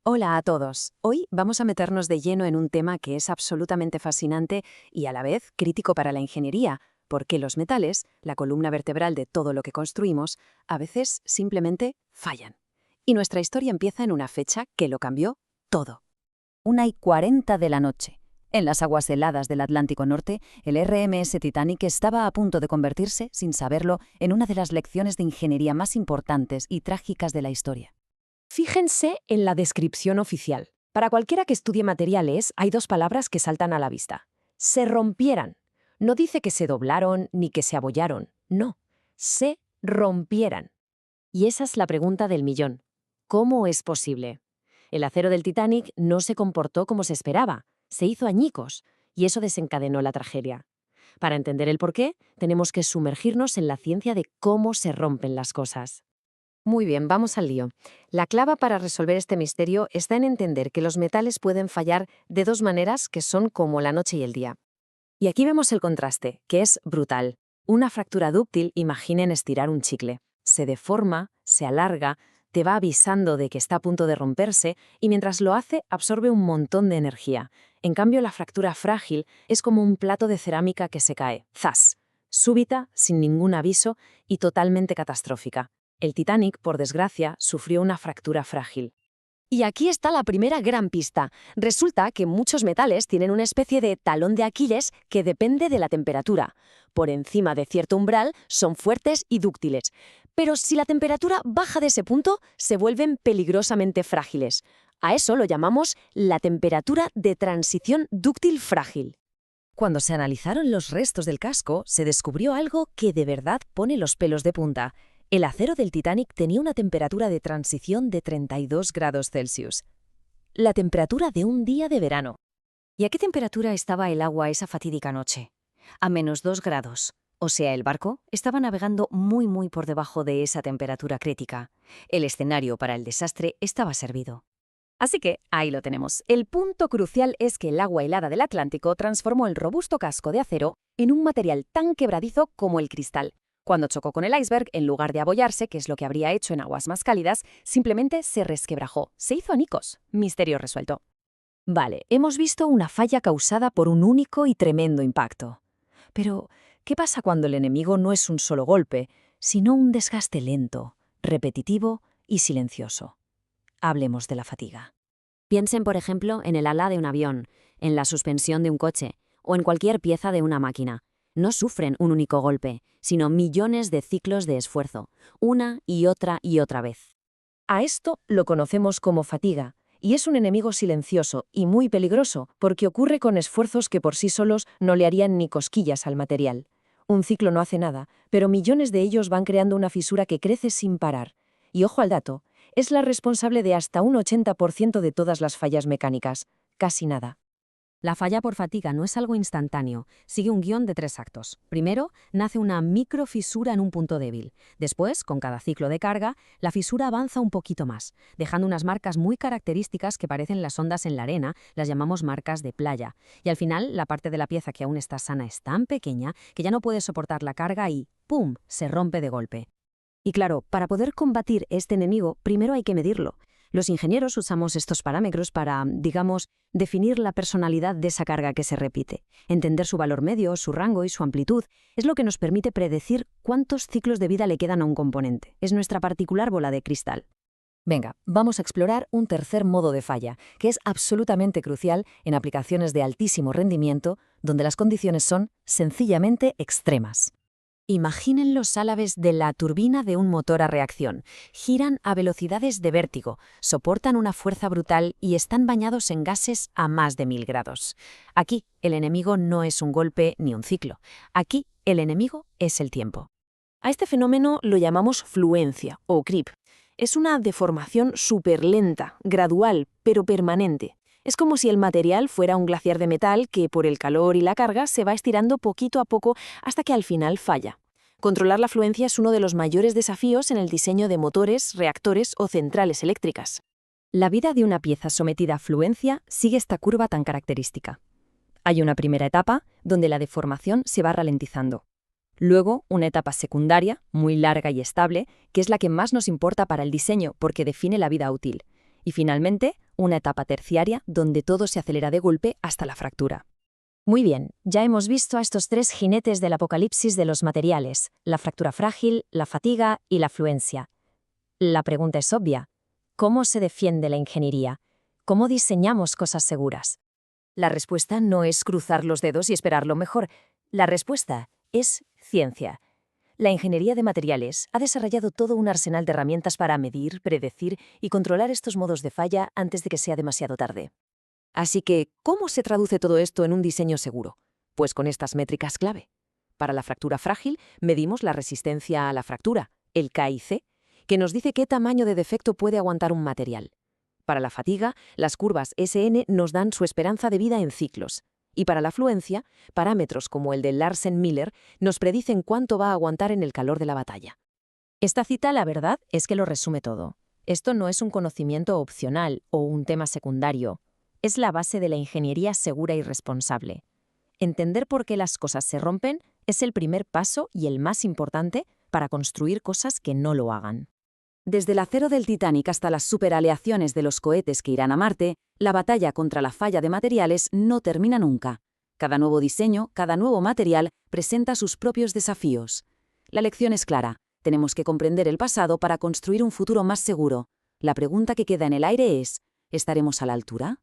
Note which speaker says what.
Speaker 1: Hola a todos. Hoy vamos a meternos de lleno en un tema que es absolutamente fascinante y a la vez crítico para la ingeniería, porque los metales, la columna vertebral de todo lo que construimos, a veces simplemente fallan. Y nuestra historia empieza en una fecha que lo cambió todo.
Speaker 2: 1:40 de la noche. En las aguas heladas del Atlántico Norte, el RMS Titanic estaba a punto de convertirse, sin saberlo, en una de las lecciones de ingeniería más importantes y trágicas de la historia.
Speaker 3: Fíjense en la descripción oficial. Para cualquiera que estudie materiales, hay dos palabras que saltan a la vista. Se rompieran. No dice que se doblaron ni que se abollaron. No, se rompieran. Y esa es la pregunta del millón. ¿Cómo es posible? El acero del Titanic no se comportó como se esperaba. Se hizo añicos. Y eso desencadenó la tragedia. Para entender el porqué, tenemos que sumergirnos en la ciencia de cómo se rompen las cosas. Muy bien, vamos al lío. La clave para resolver este misterio está en entender que los metales pueden fallar de dos maneras que son como la noche y el día. Y aquí vemos el contraste, que es brutal. Una fractura dúctil, imaginen estirar un chicle. Se deforma, se alarga, te va avisando de que está a punto de romperse y mientras lo hace absorbe un montón de energía. En cambio, la fractura frágil es como un plato de cerámica que se cae. ¡Zas! Súbita, sin ningún aviso y totalmente catastrófica. El Titanic, por desgracia, sufrió una fractura frágil. Y aquí está la primera gran pista. Resulta que muchos metales tienen una especie de talón de Aquiles que depende de la temperatura. Por encima de cierto umbral son fuertes y dúctiles. Pero si la temperatura baja de ese punto, se vuelven peligrosamente frágiles. A eso lo llamamos la temperatura de transición dúctil frágil.
Speaker 2: Cuando se analizaron los restos del casco, se descubrió algo que de verdad pone los pelos de punta. El acero del Titanic tenía una temperatura de transición de 32 grados Celsius. La temperatura de un día de verano.
Speaker 4: ¿Y a qué temperatura estaba el agua esa fatídica noche? A -2 grados. O sea, el barco estaba navegando muy por debajo de esa temperatura crítica. El escenario para el desastre estaba servido.
Speaker 3: Así que ahí lo tenemos. El punto crucial es que el agua helada del Atlántico transformó el robusto casco de acero en un material tan quebradizo como el cristal. Cuando chocó con el iceberg, en lugar de abollarse, que es lo que habría hecho en aguas más cálidas, simplemente se resquebrajó, se hizo añicos. Misterio resuelto. Vale, hemos visto una falla causada por un único y tremendo impacto. Pero, ¿qué pasa cuando el enemigo no es un solo golpe, sino un desgaste lento, repetitivo y silencioso? Hablemos de la fatiga.
Speaker 4: Piensen, por ejemplo, en el ala de un avión, en la suspensión de un coche o en cualquier pieza de una máquina. No sufren un único golpe, sino millones de ciclos de esfuerzo, una y otra vez.
Speaker 3: A esto lo conocemos como fatiga, y es un enemigo silencioso y muy peligroso porque ocurre con esfuerzos que por sí solos no le harían ni cosquillas al material. Un ciclo no hace nada, pero millones de ellos van creando una fisura que crece sin parar. Y ojo al dato, es la responsable de hasta un 80% de todas las fallas mecánicas. Casi nada.
Speaker 4: La falla por fatiga no es algo instantáneo, sigue un guión de 3 actos. Primero, nace una microfisura en un punto débil. Después, con cada ciclo de carga, la fisura avanza un poquito más, dejando unas marcas muy características que parecen las ondas en la arena, las llamamos marcas de playa. Y al final, la parte de la pieza que aún está sana es tan pequeña que ya no puede soportar la carga y ¡pum!, se rompe de golpe. Y claro, para poder combatir este enemigo, primero hay que medirlo. Los ingenieros usamos estos parámetros para, digamos, definir la personalidad de esa carga que se repite. Entender su valor medio, su rango y su amplitud es lo que nos permite predecir cuántos ciclos de vida le quedan a un componente. Es nuestra particular bola de cristal.
Speaker 2: Venga, vamos a explorar un tercer modo de falla, que es absolutamente crucial en aplicaciones de altísimo rendimiento, donde las condiciones son sencillamente extremas.
Speaker 3: Imaginen los álabes de la turbina de un motor a reacción. Giran a velocidades de vértigo, soportan una fuerza brutal y están bañados en gases a más de 1000 grados. Aquí, el enemigo no es un golpe ni un ciclo. Aquí, el enemigo es el tiempo. A este fenómeno lo llamamos fluencia o creep. Es una deformación súper lenta, gradual, pero permanente. Es como si el material fuera un glaciar de metal que, por el calor y la carga, se va estirando poquito a poco hasta que al final falla. Controlar la fluencia es uno de los mayores desafíos en el diseño de motores, reactores o centrales eléctricas.
Speaker 2: La vida de una pieza sometida a fluencia sigue esta curva tan característica. Hay una primera etapa donde la deformación se va ralentizando. Luego, una etapa secundaria, muy larga y estable, que es la que más nos importa para el diseño porque define la vida útil. Y finalmente, una etapa terciaria donde todo se acelera de golpe hasta la fractura.
Speaker 3: Muy bien, ya hemos visto a estos 3 jinetes del apocalipsis de los materiales, la fractura frágil, la fatiga y la fluencia. La pregunta es obvia. ¿Cómo se defiende la ingeniería? ¿Cómo diseñamos cosas seguras? La respuesta no es cruzar los dedos y esperar lo mejor. La respuesta es ciencia. La ingeniería de materiales ha desarrollado todo un arsenal de herramientas para medir, predecir y controlar estos modos de falla antes de que sea demasiado tarde.
Speaker 1: Así que, ¿cómo se traduce todo esto en un diseño seguro? Pues con estas métricas clave. Para la fractura frágil, medimos la resistencia a la fractura, el KIC, que nos dice qué tamaño de defecto puede aguantar un material. Para la fatiga, las curvas SN nos dan su esperanza de vida en ciclos. Y para la fluencia, parámetros como el de Larsen-Miller nos predicen cuánto va a aguantar en el calor de la batalla.
Speaker 3: Esta cita, la verdad, es que lo resume todo. Esto no es un conocimiento opcional o un tema secundario. Es la base de la ingeniería segura y responsable. Entender por qué las cosas se rompen es el primer paso y el más importante para construir cosas que no lo hagan.
Speaker 1: Desde el acero del Titanic hasta las superaleaciones de los cohetes que irán a Marte, la batalla contra la falla de materiales no termina nunca. Cada nuevo diseño, cada nuevo material presenta sus propios desafíos. La lección es clara. Tenemos que comprender el pasado para construir un futuro más seguro. La pregunta que queda en el aire es, ¿estaremos a la altura?